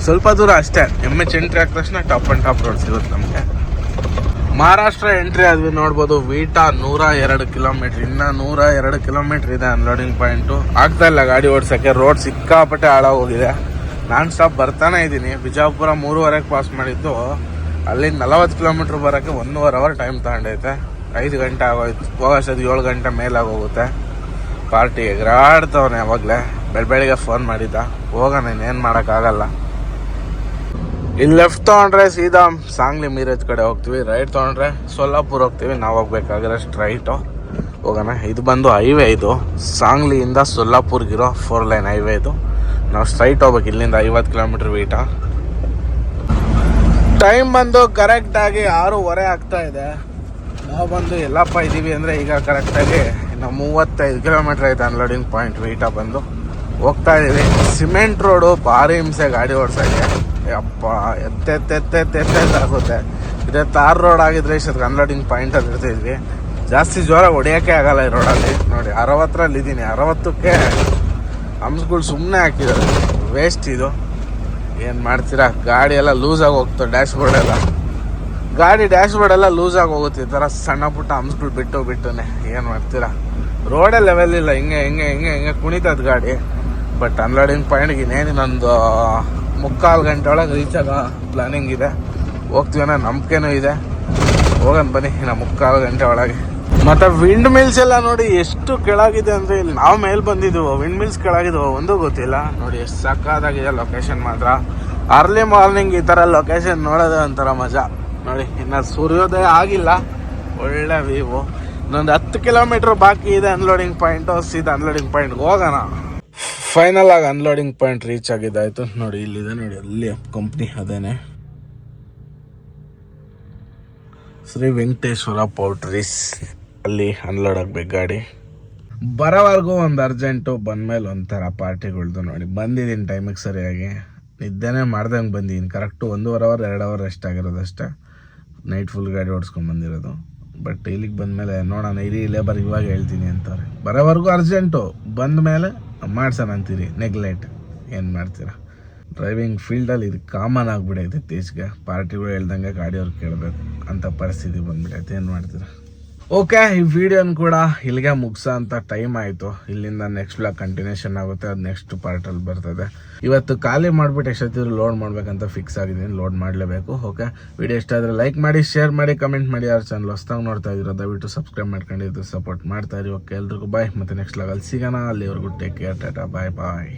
ಸ್ವಲ್ಪ ದೂರ ಅಷ್ಟೇ. MH ಎಂಟ್ರಿ ಆದ ತಕ್ಷಣ ಟಾಪ್ ಆ್ಯಂಡ್ ಟಾಪ್ ರೋಡ್ ಸಿಗುತ್ತೆ ನಮಗೆ. ಮಹಾರಾಷ್ಟ್ರ ಎಂಟ್ರಿ ಆದ್ವಿ. ನೋಡ್ಬೋದು ವೀಟಾ 102 ಕಿಲೋಮೀಟ್ರ್. ಇನ್ನು 102 ಕಿಲೋಮೀಟ್ರ್ ಇದೆ ಅನ್ಲೋಡಿಂಗ್ ಪಾಯಿಂಟು. ಆಗ್ತಾ ಇಲ್ಲ ಗಾಡಿ ಓಡಿಸೋಕ್ಕೆ. ರೋಡ್ ಸಿಕ್ಕಾಪಟ್ಟೆ ಹಾಳಾಗೋಗಿದೆ. ನಾನ್ ಸ್ಟಾಪ್ ಬರ್ತಾನೆ ಇದ್ದೀನಿ. ಬಿಜಾಪುರ 3:30 ಪಾಸ್ ಮಾಡಿದ್ದು. ಅಲ್ಲಿ 40 ಕಿಲೋಮೀಟ್ರ್ ಬರೋಕ್ಕೆ 1.5 ಅವರ್ ಟೈಮ್ ತಗೊಂಡೈತೆ. 5 ಗಂಟೆ ಆಗೋಯ್ತು. ಹೋಗೋಷ್ಟೊತ್ತು 7 ಗಂಟೆ ಮೇಲಾಗೋಗುತ್ತೆ. ಪಾರ್ಟಿ ಎಗರಾಡ್ತವನೆ ಯಾವಾಗಲೇ. ಬೆಳಗ್ಗೆ ಫೋನ್ ಮಾಡಿದ್ದ, ಹೋಗೋಣ ಇನ್ನೇನು ಮಾಡೋಕ್ಕಾಗಲ್ಲ. ಇಲ್ಲಿ ಲೆಫ್ಟ್ ತೊಗೊಂಡ್ರೆ ಸೀದಾ ಸಾಂಗ್ಲಿ ಮೀರೇಜ್ ಕಡೆ ಹೋಗ್ತೀವಿ, ರೈಟ್ ತೊಗೊಂಡ್ರೆ ಸೊಲ್ಲಾಪುರ ಹೋಗ್ತೀವಿ. ನಾವು ಹೋಗ್ಬೇಕಾದ್ರೆ ಸ್ಟ್ರೈಟು ಹೋಗೋಣ. ಇದು ಬಂದು ಹೈವೇ, ಇದು ಸಾಂಗ್ಲಿಯಿಂದ ಸೊಲ್ಲಾಪುರ್ಗಿರೋ 4 ಲೈನ್ ಹೈವೇ ಇದು. ನಾವು ಸ್ಟ್ರೈಟ್ ಹೋಗ್ಬೇಕು ಇಲ್ಲಿಂದ 50 ಕಿಲೋಮೀಟ್ರ್ ವೀಟ. ಟೈಮ್ ಬಂದು ಕರೆಕ್ಟಾಗಿ 6:15 ಆಗ್ತಾ ಇದೆ. ನಾವು ಬಂದು ಎಲ್ಲಪ್ಪ ಇದ್ದೀವಿ ಅಂದರೆ ಈಗ ಕರೆಕ್ಟಾಗಿ ಇನ್ನು 35 ಕಿಲೋಮೀಟ್ರ್ ಐತೆ ಅನ್ಲೋಡಿಂಗ್ ಪಾಯಿಂಟ್ ವೀಟ ಬಂದು ಹೋಗ್ತಾ ಇದ್ದೀವಿ. ಸಿಮೆಂಟ್ ರೋಡು ಭಾರಿ ಹಿಂಸೆ ಗಾಡಿ ಓಡಿಸೋಕ್ಕೆ. ಅಪ್ಪ ಎತ್ತೆತ್ತಾಗುತ್ತೆ. ಇದೇ ತಾರ್ ರೋಡ್ ಆಗಿದ್ರೆ ಇಷ್ಟೊತ್ತಿಗೆ ಅನ್ಲೋಡಿಂಗ್ ಪಾಯಿಂಟಲ್ಲಿ ಇರ್ತಿದ್ವಿ. ಜಾಸ್ತಿ ಜೋರಾಗಿ ಹೊಡಿಯೋಕ್ಕೆ ಆಗಲ್ಲ ಈ ರೋಡಲ್ಲಿ. ನೋಡಿ 60ರಲ್ಲಿ ಇದ್ದೀನಿ, 60ಕ್ಕೆ ಹಂಸ್ಗಳು ಸುಮ್ಮನೆ ಹಾಕಿದ್ದಾರೆ. ವೇಸ್ಟ್ ಇದು. ಏನು ಮಾಡ್ತೀರಾ, ಗಾಡಿ ಎಲ್ಲ ಲೂಸಾಗಿ ಹೋಗ್ತವೆ. ಗಾಡಿ ಡ್ಯಾಶ್ಬೋರ್ಡ್ ಎಲ್ಲ ಲೂಸಾಗಿ ಹೋಗುತ್ತೆ. ಈ ಥರ ಸಣ್ಣ ಪುಟ್ಟ ಹಂಸ್ಗಳು ಬಿಟ್ಟುನೇ ಏನು ಮಾಡ್ತೀರಾ. ರೋಡೇ ಲೆವೆಲ್ ಇಲ್ಲ, ಹಿಂಗೆ ಕುಣಿತದ ಗಾಡಿ. ಬಟ್ ಅನ್ಲೋಡಿಂಗ್ ಪಾಯಿಂಟ್ಗೆ ಇನ್ನೇನಿನ್ನೊಂದು 3/4 ಗಂಟೆ ಒಳಗೆ ರೀಚ್ ಆಗೋ ಪ್ಲಾನಿಂಗ್ ಇದೆ. ಹೋಗ್ತೀವಿ ಅನ್ನೋ ನಂಬಿಕೆನೂ ಇದೆ. ಹೋಗೋಣ ಬನ್ನಿ ಇನ್ನು 3/4 ಗಂಟೆ ಒಳಗೆ. ಮತ್ತು ವಿಂಡ್ ಮಿಲ್ಸ್ ಎಲ್ಲ ನೋಡಿ ಎಷ್ಟು ಕೆಳಗಿದೆ ಅಂದರೆ, ಇಲ್ಲಿ ನಾವು ಮೇಲೆ ಬಂದಿದ್ದೀವೋ ವಿಂಡ್ ಮಿಲ್ಸ್ ಕೆಳಗಿದ್ವೋ ಒಂದೂ ಗೊತ್ತಿಲ್ಲ. ನೋಡಿ ಎಷ್ಟು ಸಕ್ಕತ್ತಾಗಿದೆ ಲೊಕೇಶನ್ ಮಾತ್ರ. ಅರ್ಲಿ ಮಾರ್ನಿಂಗ್ ಈ ಥರ ಲೊಕೇಶನ್ ನೋಡೋದೇ ಒಂಥರ ಮಜಾ. ನೋಡಿ ಇನ್ನು ಸೂರ್ಯೋದಯ ಆಗಿಲ್ಲ, ಒಳ್ಳೆ ವ್ಯೂ. ಇನ್ನೊಂದು 10 ಕಿಲೋಮೀಟ್ರ್ ಬಾಕಿ ಇದೆ ಅನ್ಲೋಡಿಂಗ್ ಪಾಯಿಂಟು. ಸೀದಾ ಅನ್ಲೋಡಿಂಗ್ ಪಾಯಿಂಟ್ಗೆ ಹೋಗೋಣ. ಫೈನಲ್ ಆಗಿ ಅನ್ಲೋಡಿಂಗ್ ಪಾಯಿಂಟ್ ರೀಚ್ ಆಗಿದ್ದಾಯ್ತು. ನೋಡಿ ಇಲ್ಲಿದೆ, ನೋಡಿ ಅಲ್ಲಿ ಕಂಪ್ನಿ ಅದೇನೆ, ಶ್ರೀ ವೆಂಕಟೇಶ್ವರ ಪೌಲ್ಟ್ರೀಸ್. ಅಲ್ಲಿ ಅನ್ಲೋಡ್ ಆಗ್ಬೇಕು ಗಾಡಿ. ಬರೋವರೆಗೂ ಒಂದು ಅರ್ಜೆಂಟು, ಬಂದಮೇಲೆ ಒಂಥರ ಪಾರ್ಟಿಗಳ್ದು. ನೋಡಿ ಬಂದಿದ್ದೀನಿ ಟೈಮಿಗೆ ಸರಿಯಾಗಿ, ನಿದ್ದೆನೇ ಮಾಡ್ದಂಗೆ ಬಂದಿದ್ದೀನಿ. ಕರೆಕ್ಟು 1.5 ಅವರ್ 2 ಅವರ್ ರೆಸ್ಟ್ ಆಗಿರೋದು ಅಷ್ಟೇ. ನೈಟ್ ಫುಲ್ ಗಾಡಿ ಓಡಿಸ್ಕೊಂಡು ಬಂದಿರೋದು. ಬಟ್ ಇಲ್ಲಿಗೆ ಬಂದಮೇಲೆ ನೋಡೋಣ, ಲೇಬರ್ ಇವಾಗ ಹೇಳ್ತೀನಿ ಅಂತಾರೆ. ಬರೋವರೆಗೂ ಅರ್ಜೆಂಟು, ಬಂದ ಮೇಲೆ ಮಾಡ್ಸೋಣ ಅಂತೀರಿ ನೆಗ್ಲೆಕ್ಟ್. ಏನು ಮಾಡ್ತೀರಾ, ಡ್ರೈವಿಂಗ್ ಫೀಲ್ಡಲ್ಲಿ ಇದು ಕಾಮನ್ ಆಗಿಬಿಡೈತೆ ಇತ್ತೀಚೆಗೆ. ಪಾರ್ಟಿಗಳು ಹೇಳ್ದಂಗೆ ಗಾಡಿಯವ್ರು ಕೇಳಬೇಕು ಅಂತ ಪರಿಸ್ಥಿತಿ ಬಂದ್ಬಿಡೈತೆ. ಏನು ಮಾಡ್ತೀರಾ. ಓಕೆ, ಈ ವಿಡಿಯೋನ ಕೂಡ ಇಲ್ಲಿಗೆ ಮುಗಿಸೋ ಅಂತ ಟೈಮ್ ಆಯಿತು. ಇಲ್ಲಿಂದ ನೆಕ್ಸ್ಟ್ ಬ್ಲಾಗ್ ಕಂಟಿನ್ಯೂಷನ್ ಆಗುತ್ತೆ, ಅದು ನೆಕ್ಸ್ಟ್ ಪಾರ್ಟಲ್ಲಿ ಬರ್ತದೆ. ಇವತ್ತು ಖಾಲಿ ಮಾಡಿಬಿಟ್ಟು ಎಷ್ಟೊತ್ತಿದ್ರು ಲೋಡ್ ಮಾಡಬೇಕಂತ ಫಿಕ್ಸ್ ಆಗಿದ್ದೀನಿ, ಲೋಡ್ ಮಾಡಲೇಬೇಕು. ಓಕೆ, ವಿಡಿಯೋ ಇಷ್ಟ ಆದರೆ ಲೈಕ್ ಮಾಡಿ, ಶೇರ್ ಮಾಡಿ, ಕಮೆಂಟ್ ಮಾಡಿ. ಯಾರು ಚಾನಲ್ ಹೊಸ್ದಾಗಿ ನೋಡ್ತಾ ಇದ್ದೀರೋ ದಯವಿಟ್ಟು ಸಬ್ಸ್ಕ್ರೈಬ್ ಮಾಡ್ಕೊಂಡಿದ್ದು ಸಪೋರ್ಟ್ ಮಾಡ್ತಾ ಇರಿ. ಓಕೆ, ಎಲ್ರಿಗೂ ಬಾಯ್. ಮತ್ತು ನೆಕ್ಸ್ಟ್ ಬ್ಲಾಗಲ್ಲಿ ಸಿಗೋಣ. ಅಲ್ಲಿವರೆಗೂ ಟೇಕ್ ಕೇರ್, ಟಾಟಾ, ಬಾಯ್ ಬಾಯ್.